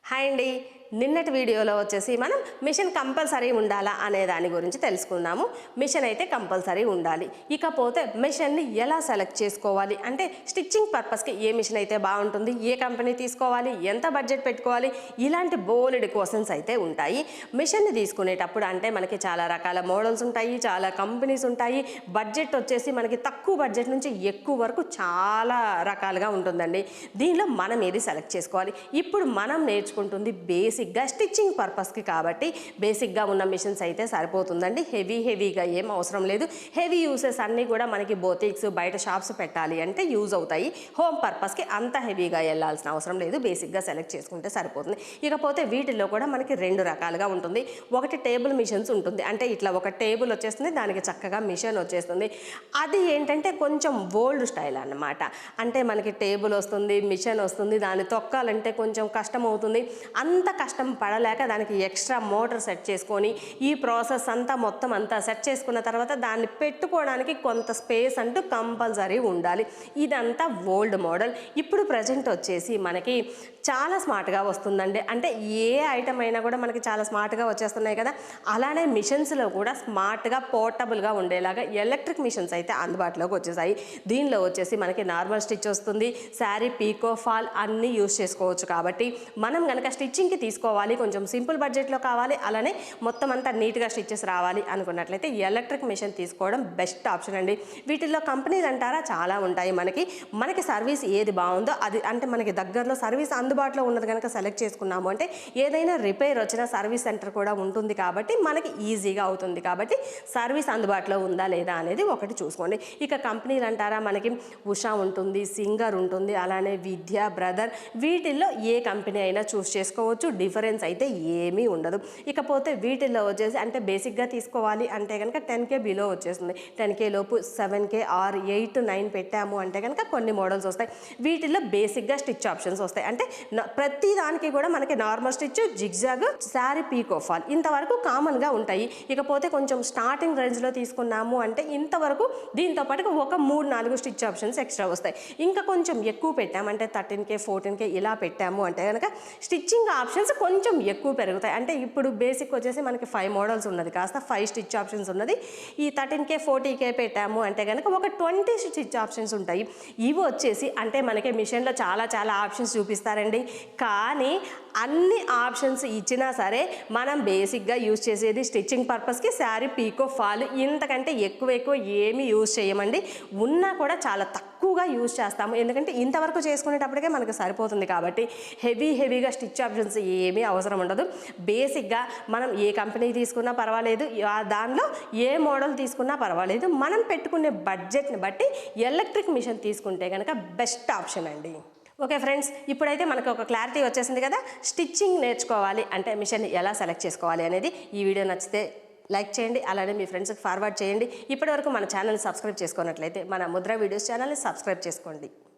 Hi అండి. నిన్నటి వీడియోలో వచ్చేసి మనం మిషన్ కంపల్సరీ ఉండాలా అనే దాని గురించి తెలుసుకున్నాము. మిషన్ అయితే కంపల్సరీ ఉండాలి. ఇకపోతే మిషన్ని ఎలా సెలెక్ట్ చేసుకోవాలి అంటే స్టిచ్చింగ్ పర్పస్కి ఏ మిషన్ అయితే బాగుంటుంది, ఏ కంపెనీ తీసుకోవాలి, ఎంత బడ్జెట్ పెట్టుకోవాలి, ఇలాంటి బోలెడు క్వశ్చన్స్ అయితే ఉంటాయి. మిషన్ని తీసుకునేటప్పుడు అంటే మనకి చాలా రకాల మోడల్స్ ఉంటాయి, చాలా కంపెనీస్ ఉంటాయి. బడ్జెట్ వచ్చేసి మనకి తక్కువ బడ్జెట్ నుంచి ఎక్కువ వరకు చాలా రకాలుగా ఉంటుందండి. దీనిలో మనం ఏది సెలెక్ట్ చేసుకోవాలి. ఇప్పుడు మనం నేర్చుకుంటుంది బేసిక్గా స్టిచ్చింగ్ పర్పస్కి కాబట్టి బేసిక్గా ఉన్న మిషన్స్ అయితే సరిపోతుందండి. హెవీగా ఏం అవసరం లేదు. హెవీ యూసెస్ అన్నీ కూడా మనకి బోటిక్స్ బయట షాప్స్ పెట్టాలి అంటే యూజ్ అవుతాయి. హోమ్ పర్పస్కి అంత హెవీగా వెళ్ళాల్సిన అవసరం లేదు. బేసిక్గా సెలెక్ట్ చేసుకుంటే సరిపోతుంది. ఇకపోతే వీటిల్లో కూడా మనకి రెండు రకాలుగా ఉంటుంది. ఒకటి టేబుల్ మిషన్స్ ఉంటుంది, అంటే ఇట్లా ఒక టేబుల్ వచ్చేస్తుంది, దానికి చక్కగా మిషన్ వచ్చేస్తుంది. అది ఏంటంటే కొంచెం ఓల్డ్ స్టైల్ అన్నమాట. అంటే మనకి టేబుల్ వస్తుంది, మిషన్ వస్తుంది, దాన్ని తొక్కాలంటే కొంచెం కష్టం అవుతుంది. అంత కష్టం పడలేక దానికి ఎక్స్ట్రా మోటార్ సెట్ చేసుకొని ఈ ప్రాసెస్ అంతా మొత్తం అంతా సెట్ చేసుకున్న తర్వాత దాన్ని పెట్టుకోవడానికి కొంత స్పేస్ అంటూ కంపల్సరీ ఉండాలి. ఇదంతా ఓల్డ్ మోడల్. ఇప్పుడు ప్రజెంట్ వచ్చేసి మనకి చాలా స్మార్ట్గా వస్తుందండి. అంటే ఏ ఐటమ్ అయినా కూడా మనకి చాలా స్మార్ట్గా వచ్చేస్తున్నాయి కదా, అలానే మిషన్స్లో కూడా స్మార్ట్గా పోర్టబుల్గా ఉండేలాగా ఎలక్ట్రిక్ మిషన్స్ అయితే అందుబాటులోకి వచ్చేసాయి. దీనిలో వచ్చేసి మనకి నార్మల్ స్టిచ్ వస్తుంది, శారీ పీకో ఫాల్ అన్నీ యూజ్ చేసుకోవచ్చు. కాబట్టి మనం కనుక స్టిచ్చింగ్కి తీసుకోవాలి, కొంచెం సింపుల్ బడ్జెట్లో కావాలి, అలానే మొత్తం అంతా నీట్గా స్టిచ్చెస్ రావాలి అనుకున్నట్లయితే ఎలక్ట్రిక్ మిషన్ తీసుకోవడం బెస్ట్ ఆప్షన్ అండి. వీటిల్లో కంపెనీలు అంటారా చాలా ఉంటాయి. మనకి సర్వీస్ ఏది బాగుందో అది, అంటే మనకి దగ్గరలో సర్వీస్ అందుబాటులో ఉన్నది కనుక సెలెక్ట్ చేసుకున్నాము అంటే ఏదైనా రిపేర్ వచ్చినా సర్వీస్ సెంటర్ కూడా ఉంటుంది కాబట్టి మనకి ఈజీగా అవుతుంది. కాబట్టి సర్వీస్ అందుబాటులో ఉందా లేదా అనేది ఒకటి చూసుకోండి. ఇక కంపెనీలు అంటారా మనకి ఉషా ఉంటుంది, సింగర్ ఉంటుంది, అలానే విద్య, బ్రదర్, వీటిల్లో ఏ కంపెనీ అయినా చూస్ చేసుకోవచ్చు. డిఫరెన్స్ అయితే ఏమీ ఉండదు. ఇకపోతే వీటిల్లో వచ్చేసి అంటే బేసిక్గా తీసుకోవాలి అంటే కనుక 10K బిలో వచ్చేస్తుంది. 10K లోపు 7K ఆర్ 8, 9 పెట్టాము అంటే కనుక కొన్ని మోడల్స్ వస్తాయి. వీటిల్లో బేసిక్గా స్టిచ్ ఆప్షన్స్ వస్తాయి. అంటే ప్రతి దానికి కూడా మనకి normal stitch, zigzag, sari picot fall ఇంతవరకు కామన్గా ఉంటాయి. ఇకపోతే కొంచెం స్టార్టింగ్ రేంజ్లో తీసుకున్నాము అంటే ఇంతవరకు దీంతో పాటు ఒక 3-4 స్టిచ్ ఆప్షన్స్ ఎక్స్ట్రా వస్తాయి. ఇంకా కొంచెం ఎక్కువ పెట్టామంటే 13K 14K ఇలా పెట్టాము అంటే కనుక స్టిచ్చింగ్ ఆప్షన్స్ కొంచెం ఎక్కువ పెరుగుతాయి. అంటే ఇప్పుడు బేసిక్ వచ్చేసి మనకి 5 మోడల్స్ ఉన్నది, కాస్త 5 స్టిచ్ ఆప్షన్స్ ఉన్నది. ఈ 13K 40K పెట్టాము అంటే కనుక ఒక 20 స్టిచ్ ఆప్షన్స్ ఉంటాయి. ఇవి వచ్చేసి అంటే మనకి మిషన్లో చాలా ఆప్షన్స్ చూపిస్తారండి. కానీ అన్ని ఆప్షన్స్ ఇచ్చినా సరే మనం బేసిక్గా యూజ్ చేసేది స్టిచ్చింగ్ పర్పస్కి శారీ పీకో ఫాల్, ఇంతకంటే ఎక్కువ ఏమీ యూజ్ చేయమండి. ఉన్నా కూడా చాలా తక్కువగా యూజ్ చేస్తాము. ఎందుకంటే ఇంతవరకు చేసుకునేటప్పటికే మనకు సరిపోతుంది. కాబట్టి హెవీగా స్టిచ్ ఆప్షన్స్ ఏమీ అవసరం ఉండదు. బేసిక్గా మనం ఏ కంపెనీ తీసుకున్నా పర్వాలేదు, దానిలో ఏ మోడల్ తీసుకున్నా పర్వాలేదు, మనం పెట్టుకునే బడ్జెట్ని బట్టి ఎలక్ట్రిక్ మిషన్ తీసుకుంటే కనుక బెస్ట్ ఆప్షన్ అండి. ఓకే ఫ్రెండ్స్, ఇప్పుడైతే మనకు ఒక క్లారిటీ వచ్చేసింది కదా. స్టిచ్చింగ్ నేర్చుకోవాలి అంటే మిషన్ ఎలా సెలెక్ట్ చేసుకోవాలి అనేది. ఈ వీడియో నచ్చితే లైక్ చేయండి, అలానే మీ ఫ్రెండ్స్కి ఫార్వర్డ్ చేయండి. ఇప్పటివరకు మన ఛానల్ని సబ్స్క్రైబ్ చేసుకున్నట్లయితే మన ముద్ర వీడియోస్ ఛానల్ని సబ్స్క్రైబ్ చేసుకోండి.